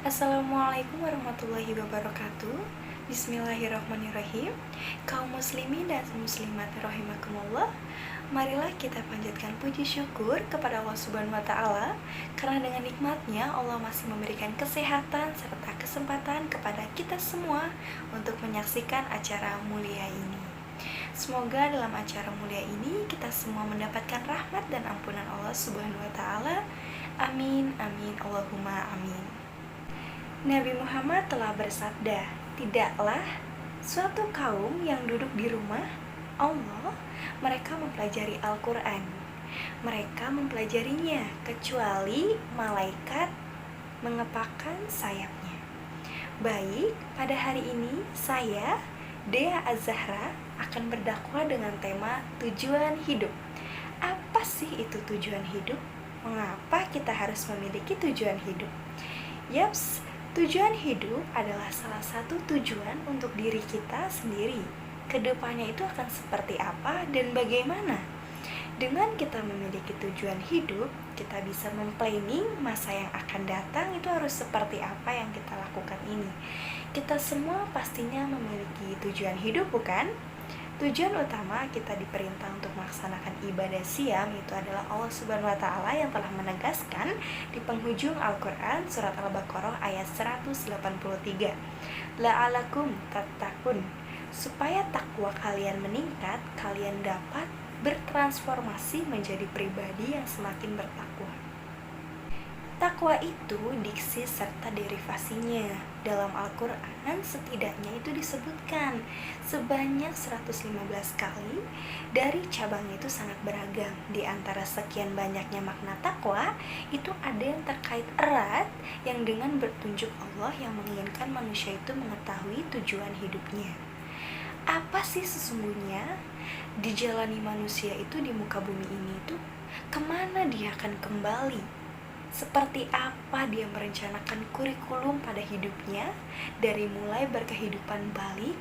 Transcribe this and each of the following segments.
Assalamualaikum warahmatullahi wabarakatuh. Bismillahirrahmanirrahim. Kaum muslimin dan muslimat rahimakumullah, marilah kita panjatkan puji syukur kepada Allah Subhanahu wa taala karena dengan nikmatnya Allah masih memberikan kesehatan serta kesempatan kepada kita semua untuk menyaksikan acara mulia ini. Semoga dalam acara mulia ini kita semua mendapatkan rahmat dan ampunan Allah Subhanahu wa taala. Amin amin Allahumma amin. Nabi Muhammad telah bersabda, "Tidaklah suatu kaum yang duduk di rumah Allah, mereka mempelajari Al-Quran. Mereka mempelajarinya kecuali malaikat mengepakkan sayapnya." Baik, pada hari ini saya, Dea Az-Zahra, akan berdakwah dengan tema tujuan hidup. Apa sih itu tujuan hidup? Mengapa kita harus memiliki tujuan hidup? Yaps, tujuan hidup adalah salah satu tujuan untuk diri kita sendiri. Kedepannya itu akan seperti apa dan bagaimana? Dengan kita memiliki tujuan hidup, kita bisa memplanning masa yang akan datang itu harus seperti apa yang kita lakukan ini. Kita semua pastinya memiliki tujuan hidup, bukan? Tujuan utama kita diperintah untuk melaksanakan ibadah siam itu adalah Allah Subhanahu wa taala yang telah menegaskan di penghujung Al-Qur'an surat Al-Baqarah ayat 183. La'alakum tattaqun, supaya takwa kalian meningkat, kalian dapat bertransformasi menjadi pribadi yang semakin bertakwa. Takwa itu diksi serta derivasinya. Dalam Al-Quran setidaknya itu disebutkan sebanyak 115 kali. Dari cabangnya itu sangat beragam. Di antara sekian banyaknya makna takwa, itu ada yang terkait erat yang dengan bertunjuk Allah yang menginginkan manusia itu mengetahui tujuan hidupnya. Apa sih sesungguhnya dijalani manusia itu di muka bumi ini itu? Kemana dia akan kembali? Seperti apa dia merencanakan kurikulum pada hidupnya, dari mulai berkehidupan balik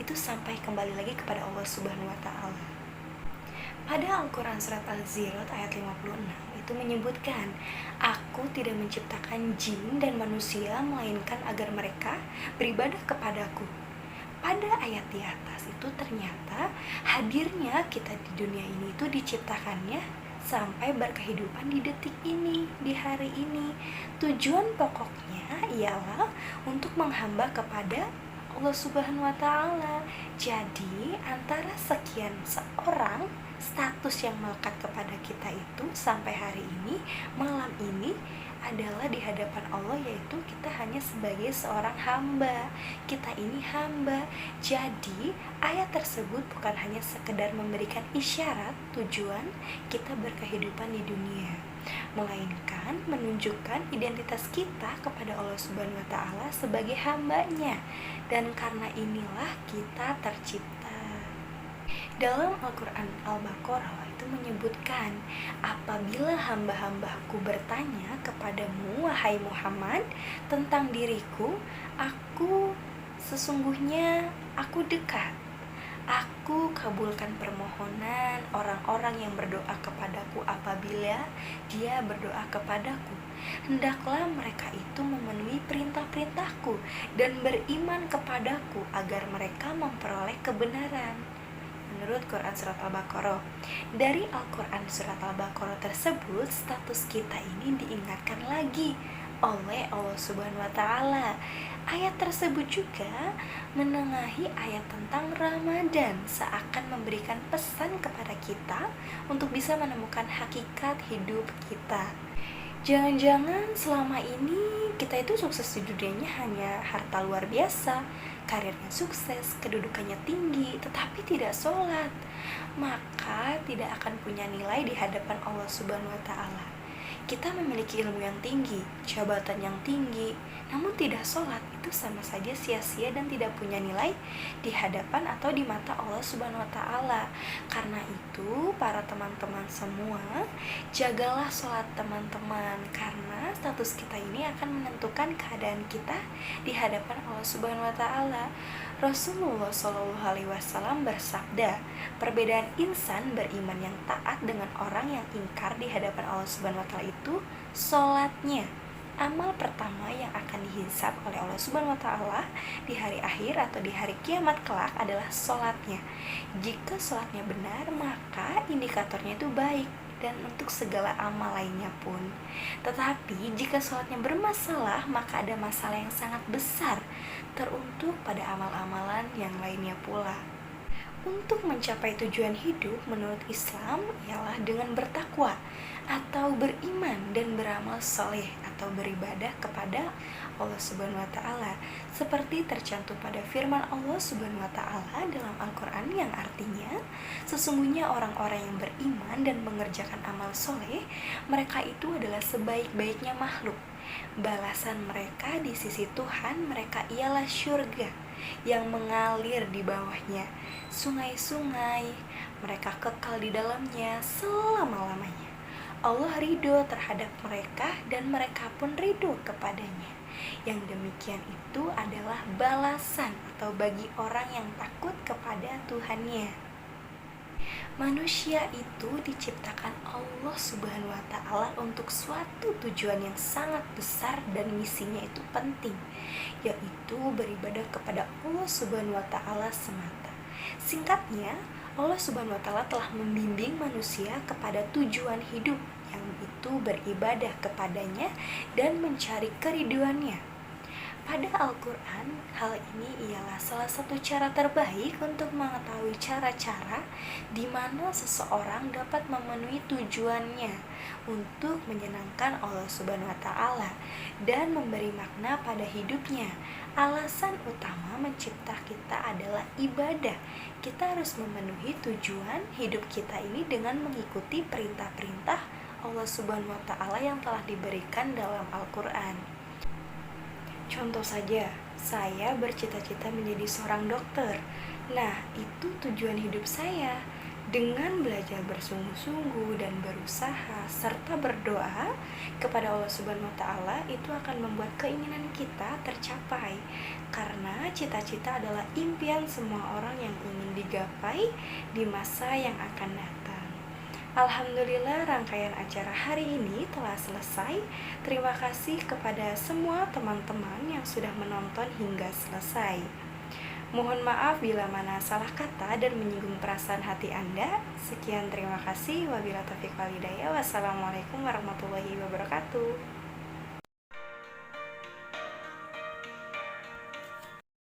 itu sampai kembali lagi kepada Allah Subhanahu wa taala. Pada Al-Quran surat Al-Zirot ayat 56 itu menyebutkan, "Aku tidak menciptakan jin dan manusia melainkan agar mereka beribadah kepadaku." Pada ayat di atas itu ternyata hadirnya kita di dunia ini itu diciptakannya sampai berkehidupan di detik ini, di hari ini. Tujuan pokoknya ialah untuk menghamba kepada Allah Subhanahu wa taala. Jadi, antara sekian seorang status yang melekat kepada kita itu sampai hari ini, malam ini adalah di hadapan Allah, yaitu kita hanya sebagai seorang hamba. Kita ini hamba. Jadi, ayat tersebut bukan hanya sekedar memberikan isyarat tujuan kita berkehidupan di dunia, melainkan menunjukkan identitas kita kepada Allah Subhanahu wa taala sebagai hambanya. Dan karena inilah kita tercipta. Dalam Al-Quran Al-Baqarah itu menyebutkan, "Apabila hamba-hambaku bertanya kepadamu, wahai Muhammad, tentang diriku, aku sesungguhnya aku dekat. Aku kabulkan permohonan orang-orang yang berdoa kepadaku apabila dia berdoa kepadaku. Hendaklah mereka itu memenuhi perintah-perintahku dan beriman kepadaku agar mereka memperoleh kebenaran." Menurut Quran Surat Al-Baqarah. Dari Al-Quran Surat Al-Baqarah tersebut, status kita ini diingatkan lagi oleh Allah Subhanahu wa taala. Ayat tersebut juga menengahi ayat tentang Ramadan, seakan memberikan pesan kepada kita untuk bisa menemukan hakikat hidup kita. Jangan-jangan selama ini kita itu sukses di dunianya hanya harta luar biasa, karirnya sukses, kedudukannya tinggi, tetapi tidak sholat, maka tidak akan punya nilai di hadapan Allah Subhanahu wa taala. Kita memiliki ilmu yang tinggi, jabatan yang tinggi, namun tidak sholat, itu sama saja sia-sia dan tidak punya nilai di hadapan atau di mata Allah Subhanahu wa taala. Karena itu, para teman-teman semua, jagalah sholat teman-teman, karena status kita ini akan menentukan keadaan kita di hadapan Allah Subhanahu wa taala. Rasulullah Shallallahu Alaihi Wasallam bersabda, perbedaan insan beriman yang taat dengan orang yang ingkar di hadapan Allah Subhanahu Wa Taala itu sholatnya. Amal pertama yang akan dihisab oleh Allah Subhanahu wa taala di hari akhir atau di hari kiamat kelak adalah sholatnya. Jika sholatnya benar, maka indikatornya itu baik, dan untuk segala amal lainnya pun. Tetapi jika sholatnya bermasalah, maka ada masalah yang sangat besar teruntuk pada amal-amalan yang lainnya pula. Untuk mencapai tujuan hidup menurut Islam ialah dengan bertakwa atau beriman dan beramal soleh atau beribadah kepada Allah Subhanahu wa taala, seperti tercantum pada firman Allah Subhanahu wa taala dalam Al-Qur'an yang artinya, sesungguhnya orang-orang yang beriman dan mengerjakan amal soleh, mereka itu adalah sebaik-baiknya makhluk. Balasan mereka di sisi Tuhan mereka ialah syurga yang mengalir di bawahnya sungai-sungai, mereka kekal di dalamnya selama-lamanya. Allah ridho terhadap mereka dan mereka pun ridho kepadanya. Yang demikian itu adalah balasan atau bagi orang yang takut kepada Tuhannya. Manusia itu diciptakan Allah Subhanahu wa taala untuk suatu tujuan yang sangat besar dan misinya itu penting, yaitu beribadah kepada Allah Subhanahu wa taala semata. Singkatnya, Allah Subhanahu wa taala telah membimbing manusia kepada tujuan hidup yang itu beribadah kepadanya dan mencari keriduannya. Pada Al-Quran, hal ini ialah salah satu cara terbaik untuk mengetahui cara-cara di mana seseorang dapat memenuhi tujuannya untuk menyenangkan Allah Subhanahu wa taala dan memberi makna pada hidupnya. Alasan utama mencipta kita adalah ibadah. Kita harus memenuhi tujuan hidup kita ini dengan mengikuti perintah-perintah Allah Subhanahu wa taala yang telah diberikan dalam Al-Quran. Contoh saja, saya bercita-cita menjadi seorang dokter. Nah, itu tujuan hidup saya. Dengan belajar bersungguh-sungguh dan berusaha serta berdoa kepada Allah Subhanahu wa taala, itu akan membuat keinginan kita tercapai. Karena cita-cita adalah impian semua orang yang ingin digapai di masa yang akan datang. Alhamdulillah, rangkaian acara hari ini telah selesai. Terima kasih kepada semua teman-teman yang sudah menonton hingga selesai. Mohon maaf bila mana salah kata dan menyinggung perasaan hati Anda. Sekian, terima kasih. Wabillahi taufiq wal hidayah. Wassalamualaikum warahmatullahi wabarakatuh.